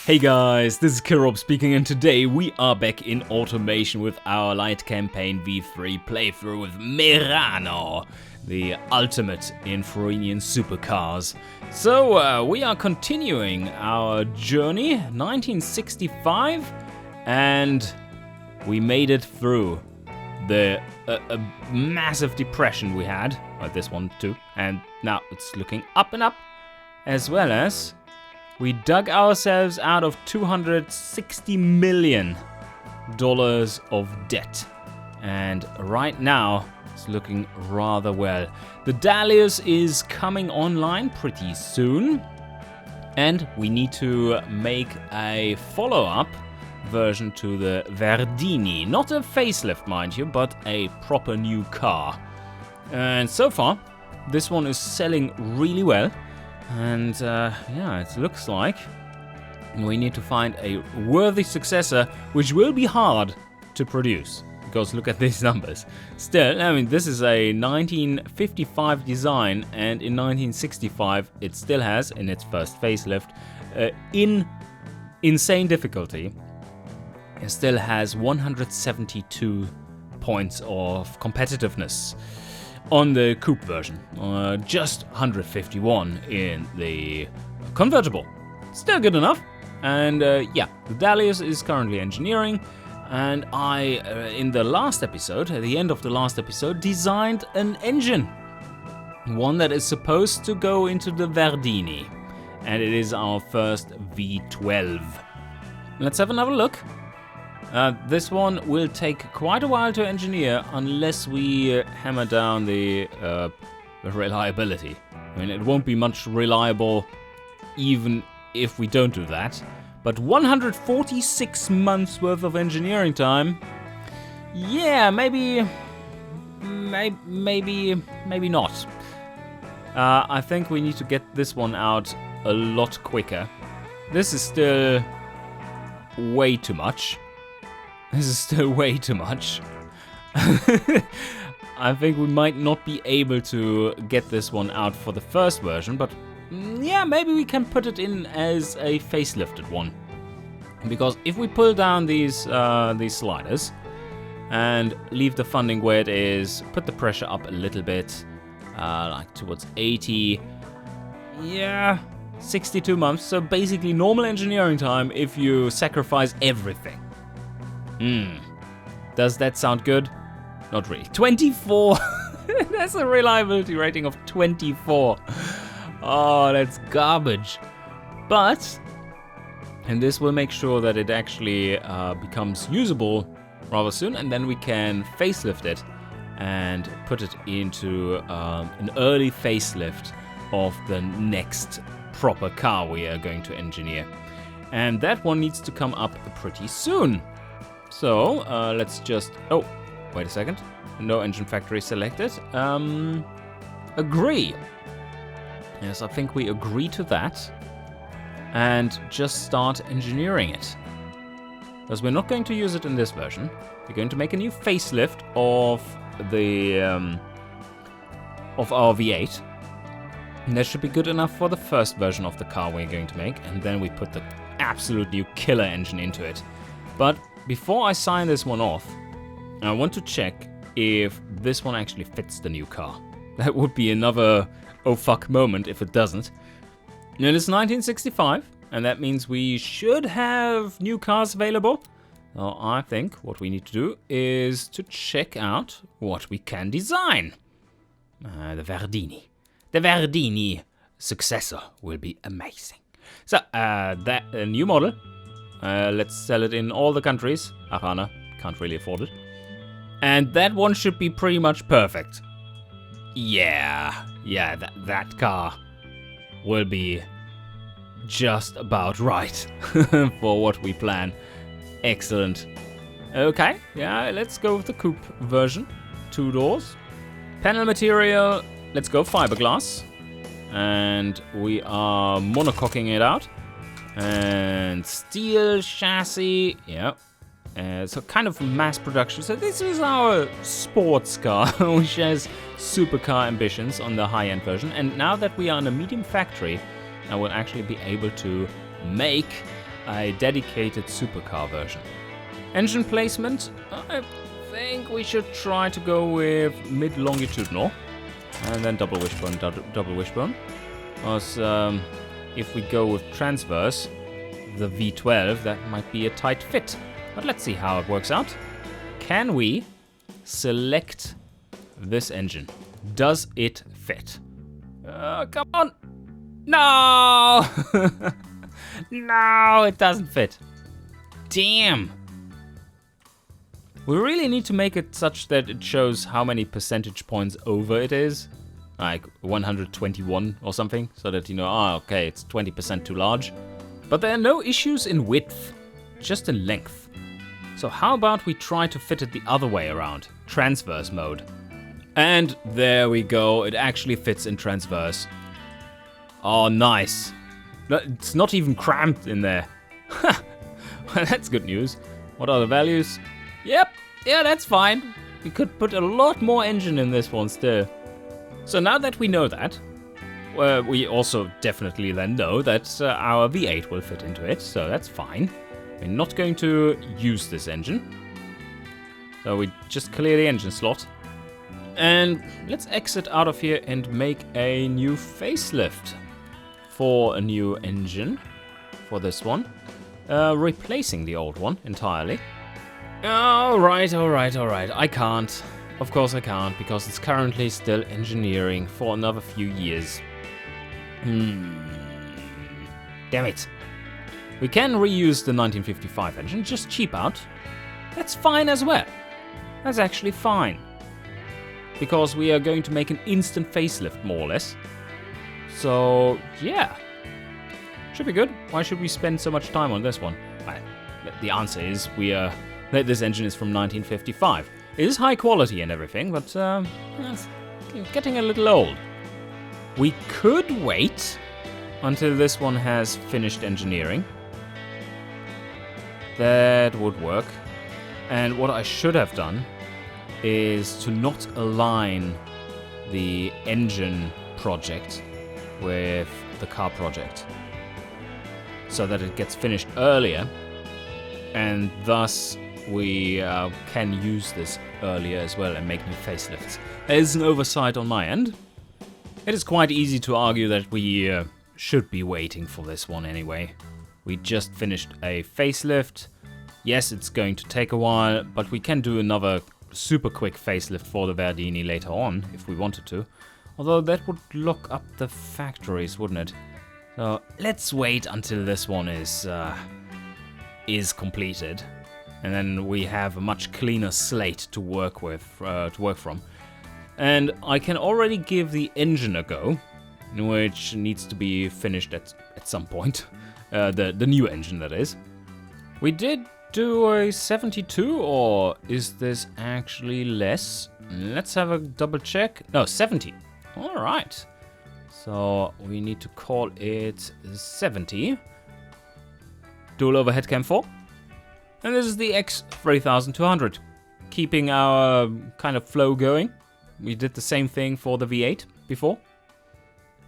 Hey guys, this is Kirob speaking, and today we are back in automation with our Lite campaign V3 playthrough with Merano, the ultimate in Fruinian Supercars. So we are continuing our journey, 1965, and we made it through the massive depression we had, like this one too, and now it's looking up and up, as well as we dug ourselves out of $260 million of debt. And right now, it's looking rather well. The Dalius is coming online pretty soon. And we need to make a follow-up version to the Verdini. Not a facelift, mind you, but a proper new car. And so far, this one is selling really well. And yeah, it looks like we need to find a worthy successor, which will be hard to produce, because look at these numbers. Still, I mean, this is a 1955 design, and in 1965 it still has, in its first facelift, insane difficulty. It still has 172 points of competitiveness on the coupe version, just 151 in the convertible. Still good enough. And yeah, the Dalius is currently engineering, and I, in the last episode, at the end of the last episode, designed an engine. One that is supposed to go into the Verdini, and it is our first V12. Let's have another look. This one will take quite a while to engineer unless we hammer down the reliability. I mean, it won't be much reliable even if we don't do that. But 146 months worth of engineering time. Yeah, maybe not. I think we need to get this one out a lot quicker. This is still way too much. This is still way too much. I think we might not be able to get this one out for the first version, but yeah, maybe we can put it in as a facelifted one. Because if we pull down these sliders and leave the funding where it is, put the pressure up a little bit, like towards 80, yeah, 62 months. So basically normal engineering time if you sacrifice everything. Does that sound good? Not really. 24! That's a reliability rating of 24. Oh, that's garbage. But, and this will make sure that it actually becomes usable rather soon, and then we can facelift it and put it into an early facelift of the next proper car we are going to engineer. And that one needs to come up pretty soon. So, let's just... Oh, wait a second. No engine factory selected. Agree. Yes, I think we agree to that. And just start engineering it. Because we're not going to use it in this version. We're going to make a new facelift of the... of our V8. And that should be good enough for the first version of the car we're going to make. And then we put the absolute new killer engine into it. But before I sign this one off, I want to check if this one actually fits the new car. That would be another oh fuck moment if it doesn't. Now, it is 1965, and that means we should have new cars available. So I think what we need to do is to check out what we can design. The Verdini. The Verdini successor will be amazing. So, that new model. Let's sell it in all the countries. Arana, can't really afford it. And that one should be pretty much perfect. Yeah, that car will be just about right for what we plan. Excellent. Okay, yeah, let's go with the coupe version. 2 doors. Panel material, let's go fiberglass. And we are monococking it out. And steel chassis, yeah. So kind of mass production. So this is our sports car, which has supercar ambitions on the high-end version. And now that we are in a medium factory, I will actually be able to make a dedicated supercar version. Engine placement, I think we should try to go with mid-longitudinal. And then double wishbone, double wishbone. Because if we go with transverse, the V12, that might be a tight fit. But let's see how it works out. Can we select this engine? Does it fit? Come on! No! No, it doesn't fit. Damn! We really need to make it such that it shows how many percentage points over it is. Like 121 or something, so that you know, okay, it's 20% too large. But there are no issues in width, just in length. So how about we try to fit it the other way around, transverse mode. And there we go, it actually fits in transverse. Oh, nice. It's not even cramped in there. Well, that's good news. What are the values? Yep, yeah, that's fine. We could put a lot more engine in this one still. So now that we know that, we also definitely then know that our V8 will fit into it, so that's fine. We're not going to use this engine. So we just clear the engine slot. And let's exit out of here and make a new facelift for a new engine for this one. Replacing the old one entirely. Alright. I can't. Of course I can't, because it's currently still engineering for another few years. Damn it. We can reuse the 1955 engine, just cheap out. That's fine as well. That's actually fine. Because we are going to make an instant facelift, more or less. So, yeah. Should be good. Why should we spend so much time on this one? Well, the answer is that this engine is from 1955. It is high quality and everything, but it's getting a little old. We could wait until this one has finished engineering. That would work. And what I should have done is to not align the engine project with the car project, so that it gets finished earlier, and thus we can use this earlier as well and make new facelifts. There's an oversight on my end. It is quite easy to argue that we should be waiting for this one anyway. We just finished a facelift. Yes, it's going to take a while, but we can do another super quick facelift for the Verdini later on if we wanted to. Although that would lock up the factories, wouldn't it? So let's wait until this one is completed, and then we have a much cleaner slate to work from. And I can already give the engine a go, which needs to be finished at some point. The new engine, that is. We did do a 72, or is this actually less? Let's have a double check. No, 70. All right. So we need to call it 70. Dual overhead cam 4. And this is the X3200. Keeping our kind of flow going. We did the same thing for the V8 before.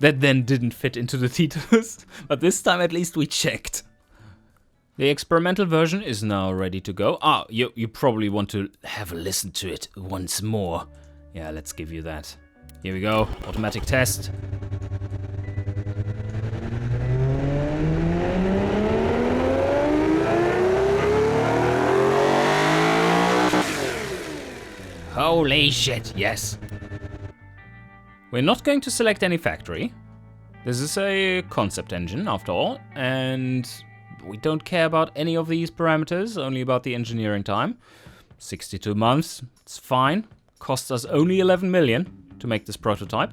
That then didn't fit into the Titus, but this time at least we checked. The experimental version is now ready to go. You probably want to have a listen to it once more. Yeah, let's give you that. Here we go, automatic test. Holy shit, yes. We're not going to select any factory. This is a concept engine after all, and we don't care about any of these parameters, only about the engineering time. 62 months, it's fine. Costs us only 11 million to make this prototype.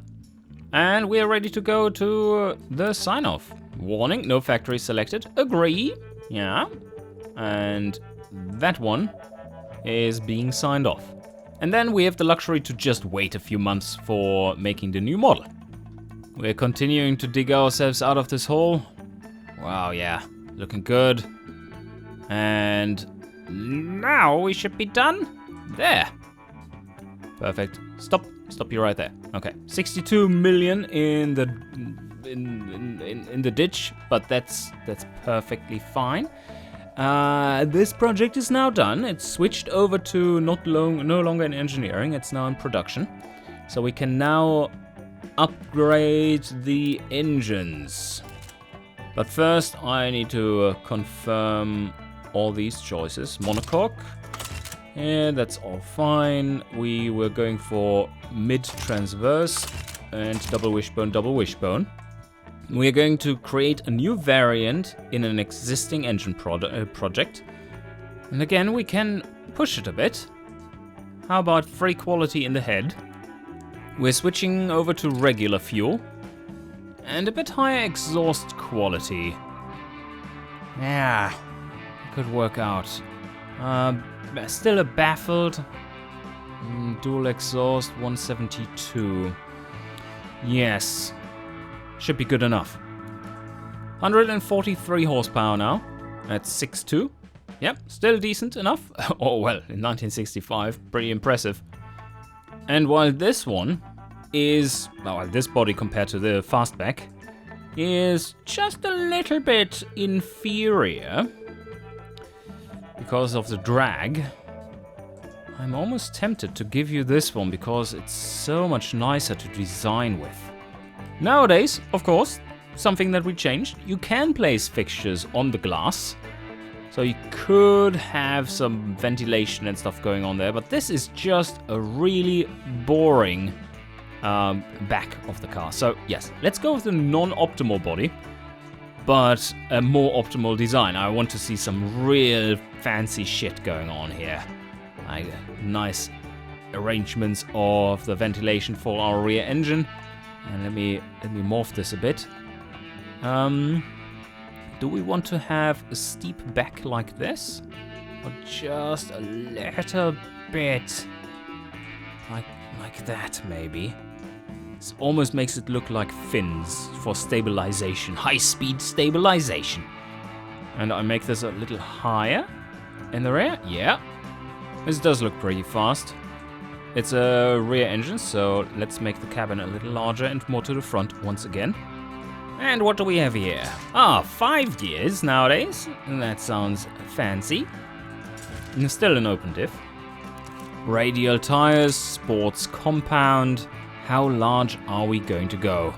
And we are ready to go to the sign-off. Warning, no factory selected. Agree. Yeah. And that one is being signed off. And then we have the luxury to just wait a few months for making the new model. We're continuing to dig ourselves out of this hole. Wow, yeah, looking good. And now we should be done. There. Perfect. Stop you right there. Okay, 62 million in the in the ditch, but that's perfectly fine. This project is now done. It's switched over to no longer in engineering. It's now in production. So we can now upgrade the engines. But first, I need to confirm all these choices. Monocoque. Yeah, that's all fine. We were going for mid-transverse and double wishbone. We're going to create a new variant in an existing engine project. And again, we can push it a bit. How about free quality in the head? We're switching over to regular fuel. And a bit higher exhaust quality. Yeah, could work out. Still a baffled. Dual exhaust 172. Yes. Should be good enough. 143 horsepower now. That's 6.2. Yep, still decent enough. Oh well, in 1965, pretty impressive. And while this one is, well, this body compared to the fastback is just a little bit inferior because of the drag, I'm almost tempted to give you this one because it's so much nicer to design with. Nowadays, of course, something that we changed, you can place fixtures on the glass. So you could have some ventilation and stuff going on there, but this is just a really boring back of the car. So yes, let's go with the non-optimal body, but a more optimal design. I want to see some real fancy shit going on here. Like nice arrangements of the ventilation for our rear engine. And let me morph this a bit. Do we want to have a steep back like this? Or just a little bit like that, maybe? It almost makes it look like fins for stabilization, high-speed stabilization. And I make this a little higher in the rear. Yeah, this does look pretty fast. It's a rear engine, so let's make the cabin a little larger and more to the front once again. And what do we have here? 5 gears nowadays. That sounds fancy. And still an open diff. Radial tires, sports compound. How large are we going to go?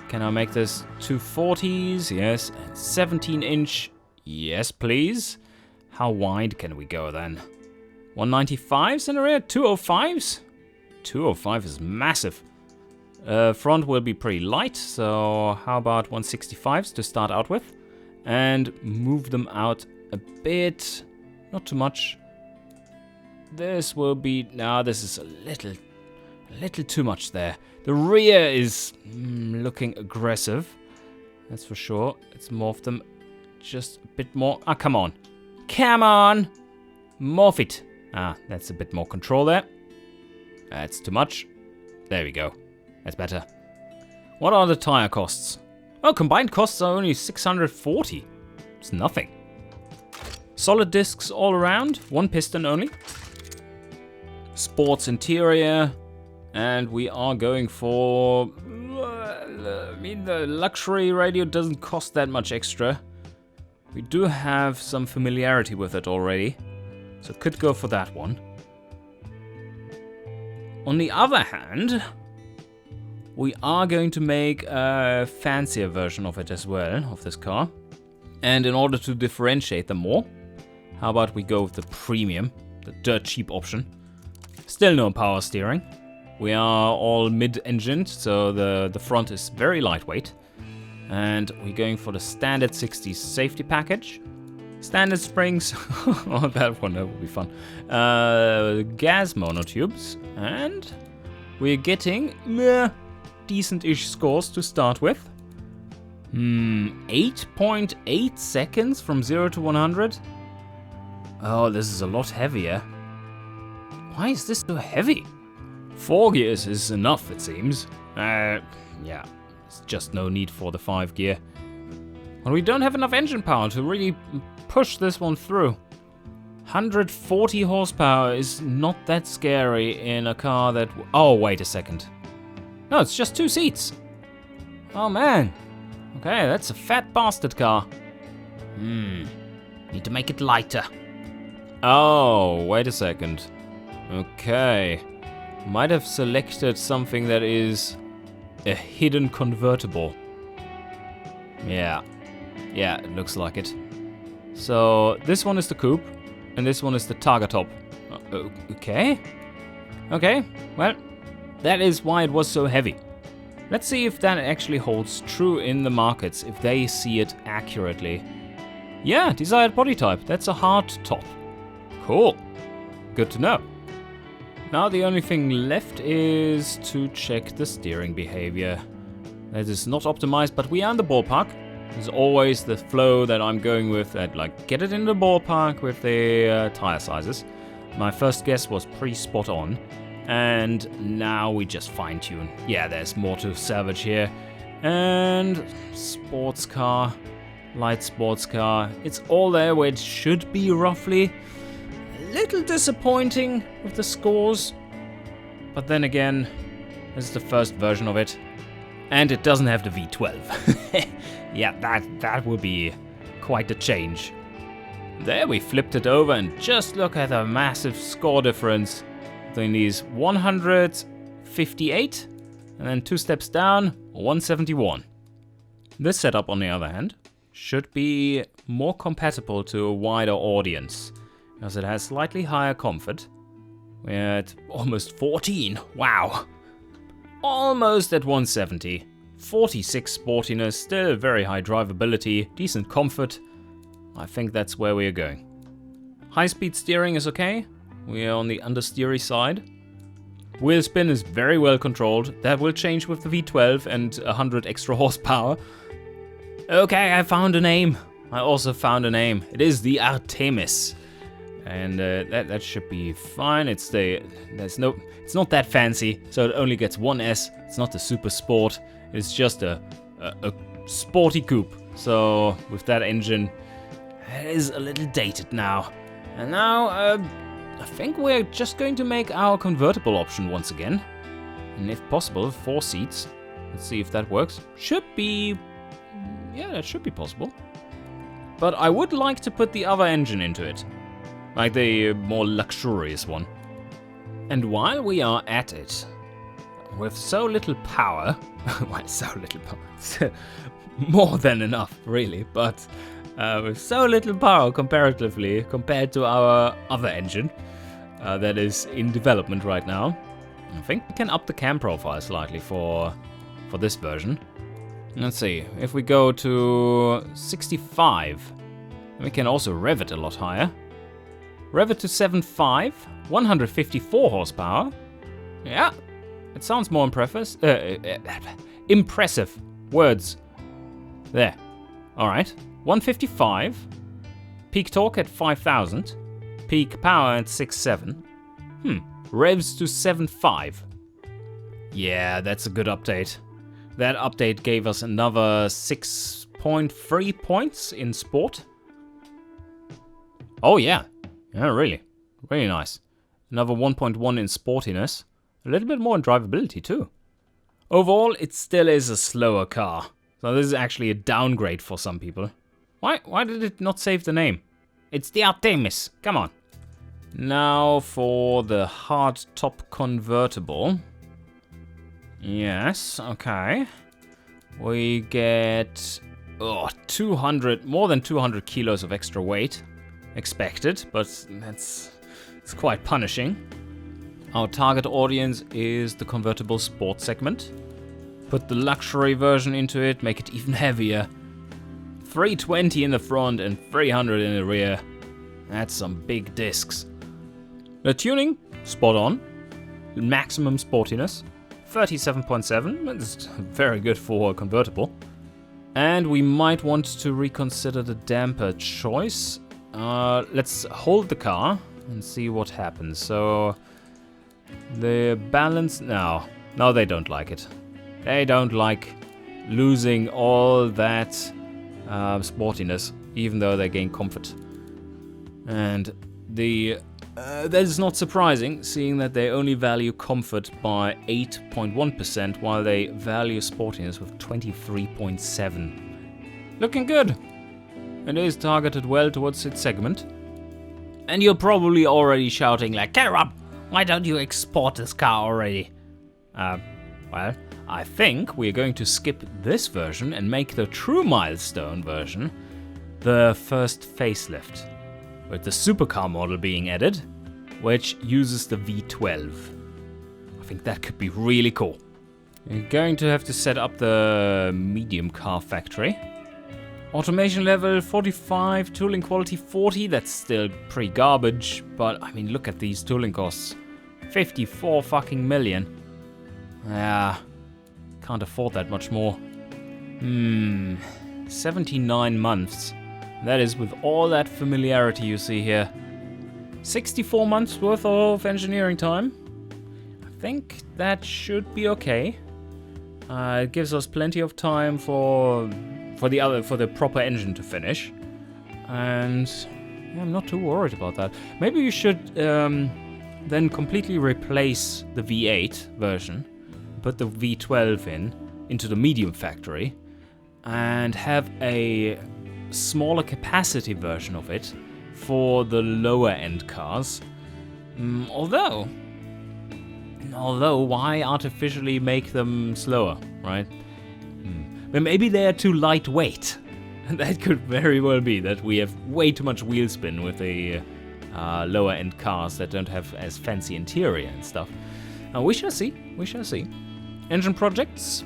Can I make this 240s? Yes. 17-inch? Yes, please. How wide can we go then? 195s in the rear? 205s? 205 is massive. Front will be pretty light, so how about 165s to start out with? And move them out a bit. Not too much. This will be... No, this is a little too much there. The rear is looking aggressive. That's for sure. Let's morph them just a bit more. Come on. Come on! Morph it. That's a bit more control there. That's too much. There we go. That's better. What are the tire costs? Oh, combined costs are only 640. It's nothing. Solid discs all around. 1 piston only. Sports interior. And we are going for... I mean, the luxury radio doesn't cost that much extra. We do have some familiarity with it already. So could go for that one. On the other hand, we are going to make a fancier version of it as well, of this car. And in order to differentiate them more, how about we go with the premium, the dirt cheap option. Still no power steering. We are all mid-engined, so the front is very lightweight. And we're going for the standard 60s safety package. Standard springs. Oh, that would be fun. Gas monotubes. And we're getting decent-ish scores to start with. 8.8 seconds from 0 to 100. Oh, this is a lot heavier. Why is this so heavy? 4 gears is enough, it seems. Yeah, it's just no need for the 5 gear. But we don't have enough engine power to really push this one through. 140 horsepower is not that scary in a car that... Oh, wait a second. No, it's just 2 seats. Oh man. Okay, that's a fat bastard car. Need to make it lighter. Oh, wait a second. Okay. Might have selected something that is a hidden convertible. Yeah. Yeah, it looks like it. So, this one is the coupe, and this one is the targa top. Okay. Okay, well, that is why it was so heavy. Let's see if that actually holds true in the markets, if they see it accurately. Yeah, desired body type. That's a hard top. Cool. Good to know. Now the only thing left is to check the steering behavior. That is not optimized, but we are in the ballpark. There's always the flow that I'm going with, that like get it in the ballpark with the tire sizes. My first guess was pretty spot on. And now we just fine tune. Yeah, there's more to salvage here. And sports car, light sports car. It's all there where it should be roughly. A little disappointing with the scores. But then again, this is the first version of it. And it doesn't have the V12. Yeah, that would be quite a change. There we flipped it over and just look at the massive score difference. Between these 158 and then 2 steps down, 171. This setup, on the other hand, should be more compatible to a wider audience, because it has slightly higher comfort. We're at almost 14, wow. Almost at 170. 46 sportiness, still very high drivability, decent comfort. I think that's where we are going. High-speed steering is okay. We are on the understeery side. Wheel spin is very well controlled. That will change with the V12 and 100 extra horsepower. Okay, I found a name. I also found a name. It is the Artemis. And that should be fine. It's not that fancy, so it only gets one S. It's not the super sport. It's just a sporty coupe. So with that engine, it is a little dated now. And now, I think we're just going to make our convertible option once again. And if possible, 4 seats. Let's see if that works. Should be... yeah, that should be possible. But I would like to put the other engine into it. Like the more luxurious one. And while we are at it, with so little power... well, so little power. More than enough, really. But with so little power comparatively, compared to our other engine, that is in development right now. I think we can up the cam profile slightly for this version. Let's see, if we go to 65, we can also rev it a lot higher. Rev it to 7.5, 154 horsepower. Yeah, it sounds more impressive. Impressive words. There. All right, 155. Peak torque at 5,000. Peak power at 6.7. Revs to 7.5. Yeah, that's a good update. That update gave us another 6.3 points in sport. Oh yeah. Yeah, really. Really nice. Another 1.1 in sportiness. A little bit more in drivability too. Overall, it still is a slower car. So this is actually a downgrade for some people. Why did it not save the name? It's the Artemis. Come on. Now for the hard top convertible. Yes, okay. We get 200, more than 200 kilos of extra weight expected, but it's quite punishing. Our target audience is the convertible sport segment. Put the luxury version into it, make it even heavier. 320 in the front and 300 in the rear. That's some big discs. The tuning, spot on. Maximum sportiness, 37.7. That's very good for a convertible. And we might want to reconsider the damper choice. Let's hold the car and see what happens. So the balance, no, they don't like it. They don't like losing all that sportiness, even though they gain comfort. And the That is not surprising, seeing that they only value comfort by 8.1%, while they value sportiness with 23.7%. Looking good! It is targeted well towards its segment. And you're probably already shouting like, "Get up! Why don't you export this car already?" Well, I think we're going to skip this version and make the true milestone version the first facelift, with the supercar model being added, which uses the V12. I think that could be really cool. You're going to have to set up the medium car factory. Automation level 45, tooling quality 40, that's still pretty garbage, but I mean, look at these tooling costs. 54 fucking million. Yeah, can't afford that much more. 79 months. That is with all that familiarity you see here. 64 months worth of engineering time. I think that should be okay. It gives us plenty of time for the proper engine to finish. And yeah, I'm not too worried about that. Maybe you should then completely replace the V8 version, put the V12 into the medium factory, and have a smaller capacity version of it for the lower end cars. Although why artificially make them slower, right? But maybe they are too lightweight. That could very well be that we have way too much wheel spin with the lower end cars that don't have as fancy interior and stuff. We shall see. Engine projects.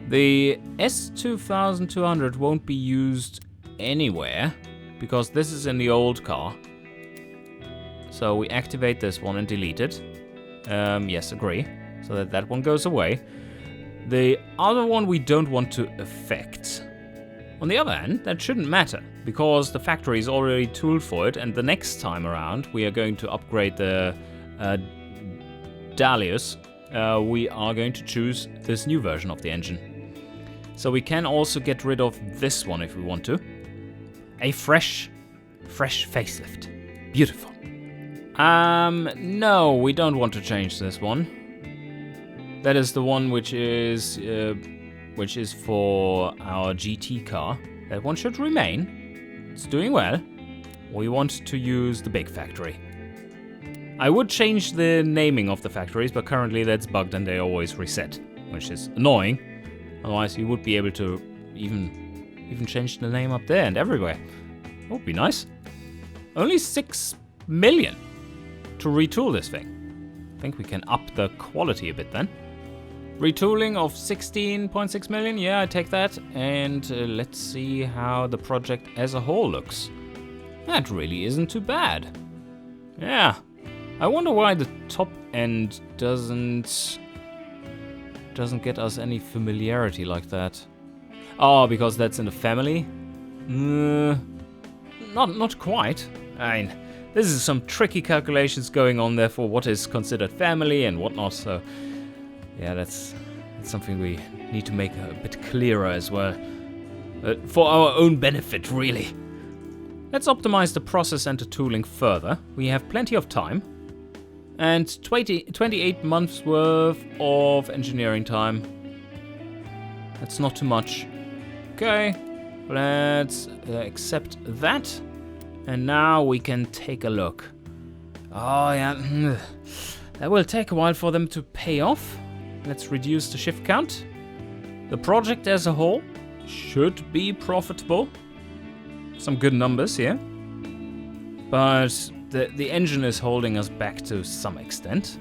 The S2200 won't be used anywhere because this is in the old car. So we activate this one and delete it. Yes, agree. So that one goes away. The other one we don't want to affect. On the other hand, that shouldn't matter because the factory is already tooled for it, and the next time around we are going to upgrade the Dalius. We are going to choose this new version of the engine. So we can also get rid of this one if we want to. A fresh facelift. Beautiful. No, we don't want to change this one. That is the one which is for our GT car. That one should remain. It's doing well. We want to use the big factory. I would change the naming of the factories, but currently that's bugged and they always reset, which is annoying. Otherwise you would be able to even change the name up there and everywhere. That would be nice. Only 6 million to retool this thing. I think we can up the quality a bit then. Retooling of 16.6 million, yeah, I take that. And let's see how the project as a whole looks. That really isn't too bad. Yeah, I wonder why the top end doesn't get us any familiarity like that. Oh, because that's in the family? Not quite. I mean, this is some tricky calculations going on there for what is considered family and whatnot, so yeah, that's something we need to make a bit clearer as well. For our own benefit, really. Let's optimize the process and the tooling further. We have plenty of time. And 28 months worth of engineering time. That's not too much. Okay, let's accept that. And now we can take a look. Oh yeah, that will take a while for them to pay off. Let's reduce the shift count. The project as a whole should be profitable. Some good numbers here. But the engine is holding us back to some extent.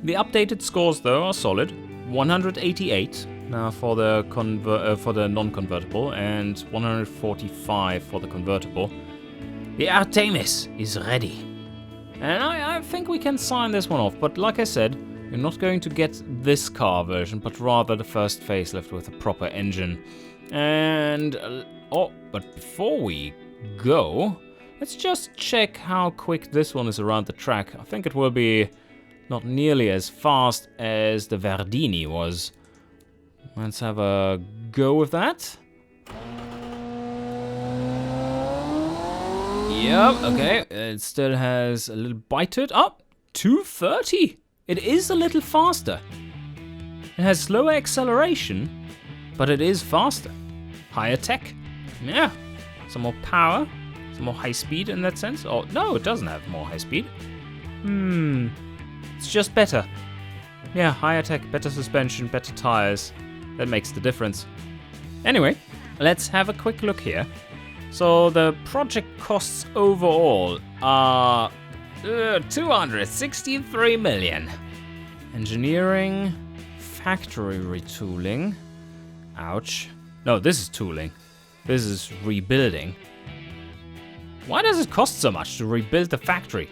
The updated scores though are solid. 188 now for the non-convertible and 145 for the convertible. The Artemis is ready. And I think we can sign this one off, but like I said, you're not going to get this car version, but rather the first facelift with a proper engine. And, but before we go, let's just check how quick this one is around the track. I think it will be not nearly as fast as the Verdini was. Let's have a go with that. Yep, okay. It still has a little bite to it. Oh, 230. It is a little faster. It has slower acceleration, but it is faster. Higher tech. Yeah. Some more power. Some more high speed in that sense. Oh, no, it doesn't have more high speed. It's just better. Yeah, higher tech, better suspension, better tires. That makes the difference. Anyway, let's have a quick look here. So the project costs overall are 263 million. Engineering, factory retooling. Ouch. No, this is tooling. This is rebuilding. Why does it cost so much to rebuild the factory?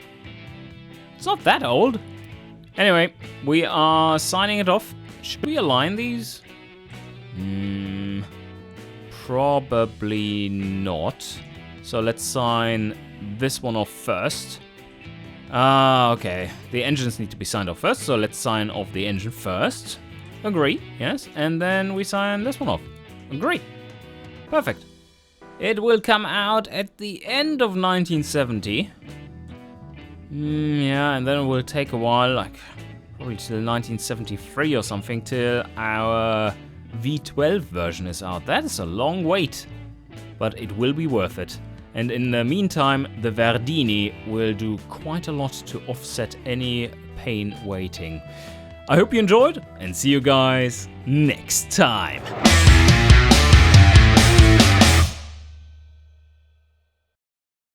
It's not that old. Anyway, we are signing it off. Should we align these? Probably not. So let's sign this one off first. Okay. The engines need to be signed off first, so let's sign off the engine first. Agree, yes. And then we sign this one off. Agree. Perfect. It will come out at the end of 1970. Yeah, and then it will take a while, like probably till 1973 or something, till our V12 version is out. That is a long wait, but it will be worth it. And in the meantime, the Verdini will do quite a lot to offset any pain waiting. I hope you enjoyed, and see you guys next time.